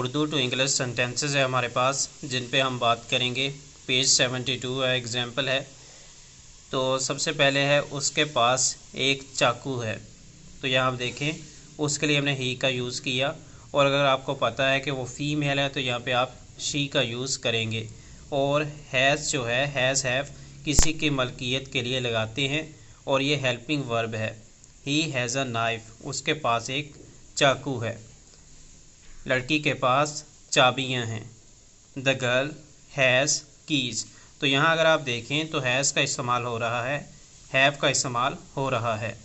Urdu to English sentences है हमारे पास, जिन पे हम बात करेंगे। पेज 72 है, एग्जाम्पल है। तो सबसे पहले है उसके पास एक चाकू है। तो यहाँ आप देखें, उसके लिए हमने ही का यूज़ किया, और अगर आपको पता है कि वो फीमेल है तो यहाँ पे आप शी का यूज़ करेंगे। और हैज़ जो है, हैज़ हैव किसी की मलकियत के लिए लगाते हैं, और ये हेल्पिंग वर्ब है। ही हैज़ अ नाइफ, उसके पास एक चाकू है। लड़की के पास चाबियां हैं। The girl has keys. तो यहाँ अगर आप देखें तो हैज़ का इस्तेमाल हो रहा है, हैव का इस्तेमाल हो रहा है,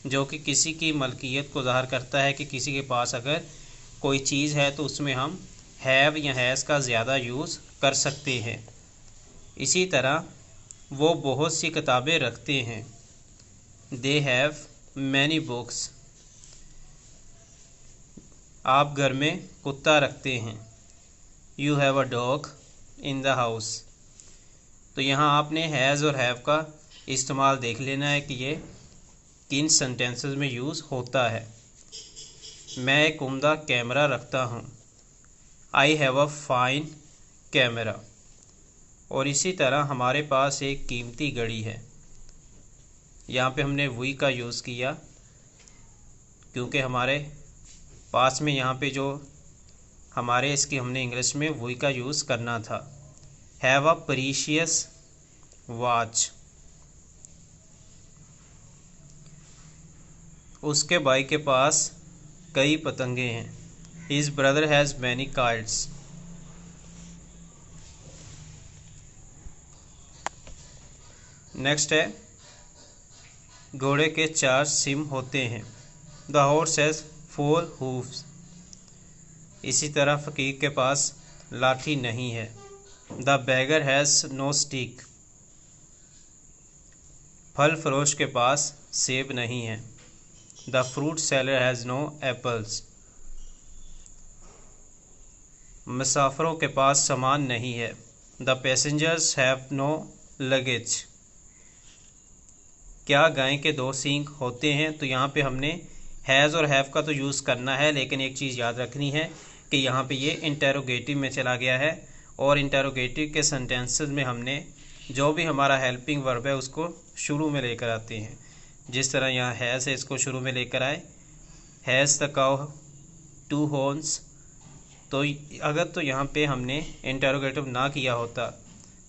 जो कि किसी की मलकियत को ज़ाहिर करता है कि किसी के पास अगर कोई चीज़ है तो उसमें हम हैव या हैज़ का ज़्यादा यूज़ कर सकते हैं। इसी तरह वो बहुत सी किताबें रखते हैं। They have many books. आप घर में कुत्ता रखते हैं। You have a dog in the house. तो यहाँ आपने हैज़ और हैव का इस्तेमाल देख लेना है कि ये किन सेंटेंसेस में यूज़ होता है। मैं एक उम्दा कैमरा रखता हूँ। I have a fine camera. और इसी तरह हमारे पास एक कीमती घड़ी है। यहाँ पे हमने वी का यूज़ किया, क्योंकि हमारे पास में यहाँ पे जो हमारे इसकी हमने इंग्लिश में वी का यूज़ करना था। Have a precious watch. उसके भाई के पास कई पतंगे हैं। His brother has many kites. Next है, घोड़े के 4 सिम होते हैं। The horse has 4 hooves. इसी तरह फ़कीर के पास लाठी नहीं है। The beggar has no stick. फल फरोश के पास सेब नहीं है। The fruit seller has no apples. मुसाफिरों के पास सामान नहीं है। The passengers have no luggage. क्या गाय के 2 सींग होते हैं? तो यहाँ पे हमने हैज़ और हैव का तो यूज़ करना है, लेकिन एक चीज़ याद रखनी है कि यहाँ पे ये इंटेरोगेटिव में चला गया है, और इंटेरोगेटिव के सेंटेंसेस में हमने जो भी हमारा हेल्पिंग वर्ब है उसको शुरू में लेकर आते हैं। जिस तरह यहाँ हैज़ है, इसको शुरू में लेकर आए। Has the cow 2 horns. तो अगर तो यहाँ पे हमने इंटेरोगेटिव ना किया होता,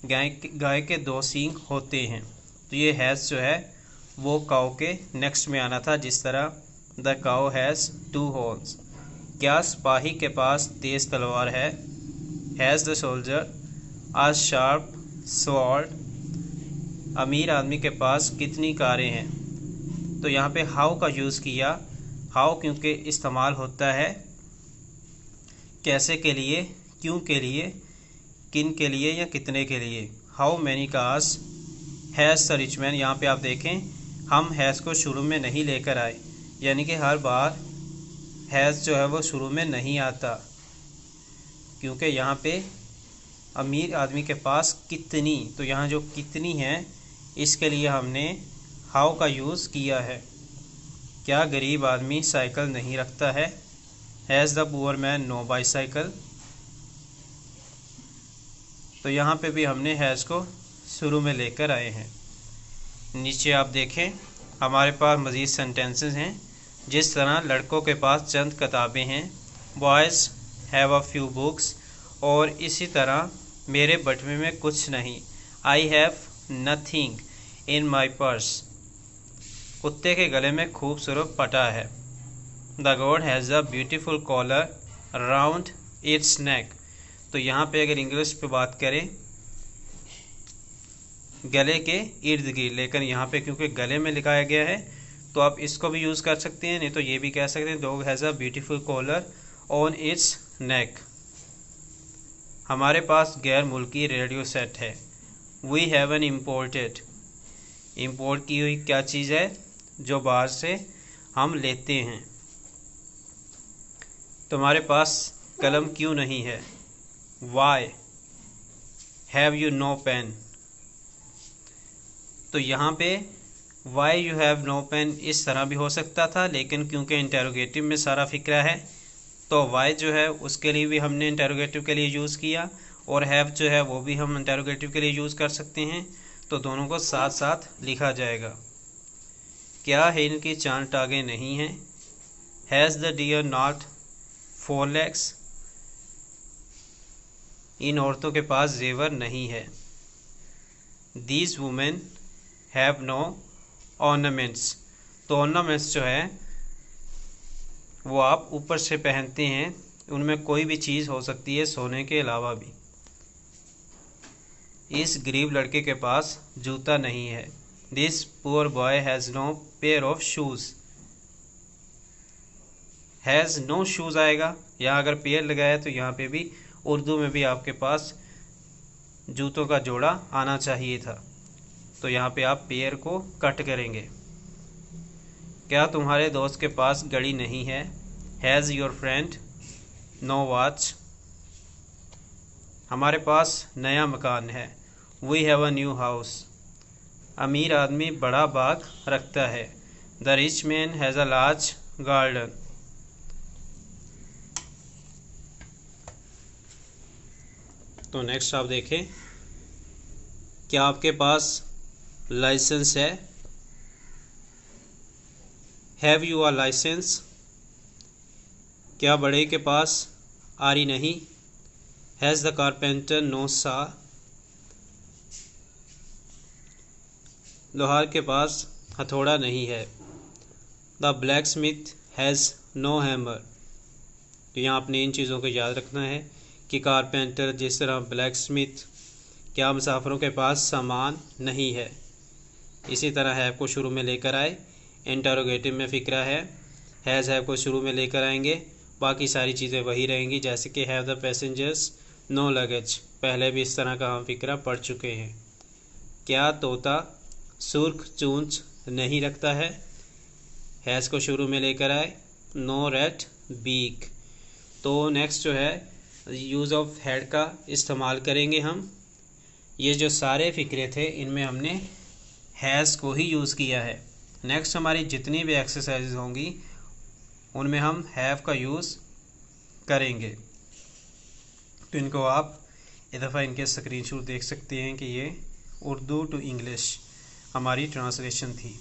गाय के 2 सींग होते हैं, तो ये हैज़ जो है वो काउ के नेक्स्ट में आना था। जिस तरह द काउ हैज़ 2 हॉर्न्स। क्या सिपाही के पास तेज़ तलवार है? Has the soldier a sharp sword. अमीर आदमी के पास कितनी कारें हैं? तो यहाँ पे हाउ का यूज़ किया। हाउ क्योंकि इस्तेमाल होता है कैसे के लिए, क्यों के लिए, किन के लिए या कितने के लिए। How many cars has the rich man. यहाँ पे आप देखें, हम हैज़ को शुरू में नहीं लेकर आए, यानी कि हर बार हैज़ जो है वो शुरू में नहीं आता, क्योंकि यहाँ पे अमीर आदमी के पास कितनी, तो यहाँ जो कितनी है इसके लिए हमने हाउ का यूज़ किया है। क्या गरीब आदमी साइकिल नहीं रखता है? Has the poor man no bicycle. तो यहाँ पे भी हमने हैज़ को शुरू में लेकर आए हैं। नीचे आप देखें, हमारे पास मज़ीद सेंटेंसेस हैं। जिस तरह लड़कों के पास चंद किताबें हैं। Boys have a few books. और इसी तरह मेरे बटवे में कुछ नहीं। I have nothing in my purse. कुत्ते के गले में खूबसूरत पटा है। The goat has a beautiful collar round its neck. तो यहाँ पे अगर इंग्लिश पे बात करें, गले के इर्द गिर्द, लेकिन यहाँ पे क्योंकि गले में लिखाया गया है तो आप इसको भी यूज़ कर सकते हैं, नहीं तो ये भी कह सकते हैं dog has a beautiful collar on its neck. हमारे पास गैर मुल्की रेडियो सेट है। We have an imported. Import की हुई क्या चीज़ है? जो बाहर से हम लेते हैं। तो हमारे पास कलम क्यों नहीं है? Why have you no pen. तो यहाँ पे why you have no pen इस तरह भी हो सकता था, लेकिन क्योंकि इंटेरोगेटिव में सारा फिक्रा है तो वाई जो है उसके लिए भी हमने इंटेरोगेटिव के लिए यूज़ किया, और हैव जो है वो भी हम इंटेरोगेटिव के लिए यूज़ कर सकते हैं। तो दोनों को साथ साथ लिखा जाएगा। क्या हिरन की 4 टांगें नहीं हैं? Has the deer not 4 legs? इन औरतों के पास जेवर नहीं है। These women have no ornaments. तो ऑर्नामेंट्स जो है वो आप ऊपर से पहनते हैं, उनमें कोई भी चीज़ हो सकती है सोने के अलावा भी। इस गरीब लड़के के पास जूता नहीं है। This poor boy has no pair of shoes. Has no shoes आएगा, यहाँ अगर पेयर लगाया तो यहाँ पे भी उर्दू में भी आपके पास जूतों का जोड़ा आना चाहिए था, तो यहाँ पे आप पेयर को कट करेंगे। क्या तुम्हारे दोस्त के पास घड़ी नहीं है? Has your friend no watch? हमारे पास नया मकान है। We have a new house. अमीर आदमी बड़ा बाग रखता है। The rich man has a large garden. तो नेक्स्ट आप देखें, क्या आपके पास लाइसेंस है? Have you a licence? क्या बड़े के पास आरी नहीं? हैज़ द कारपेंटर नो सा? लोहार के पास हथौड़ा नहीं है। The blacksmith has no hammer. तो यहाँ आपने इन चीज़ों को याद रखना है कि कारपेंटर, जिस तरह ब्लैक स्मिथ, क्या मुसाफिरों के पास सामान नहीं है। इसी तरह हैव को शुरू में लेकर आए। इंटरोगेटिव में फ़िक्रा है, हैज़ हैव को शुरू में लेकर आएंगे, बाकी सारी चीज़ें वही रहेंगी। जैसे कि have the passengers no luggage, पहले भी इस तरह का हम फ़िक्रा पढ़ चुके हैं। क्या तोता सुर्ख चूंच नहीं रखता है? हैज़ को शुरू में लेकर आए। No rat beak. तो नेक्स्ट जो है यूज़ ऑफ हैड का इस्तेमाल करेंगे हम। ये जो सारे फ़िक्रे थे इनमें हमने हैज़ को ही यूज़ किया है। नेक्स्ट हमारी जितनी भी एक्सरसाइजेज होंगी उनमें हम हैव का यूज़ करेंगे। तो इनको आप एक दफ़ा इनके स्क्रीनशॉट देख सकते हैं कि ये उर्दू टू इंग्लिश हमारी ट्रांसलेशन थी।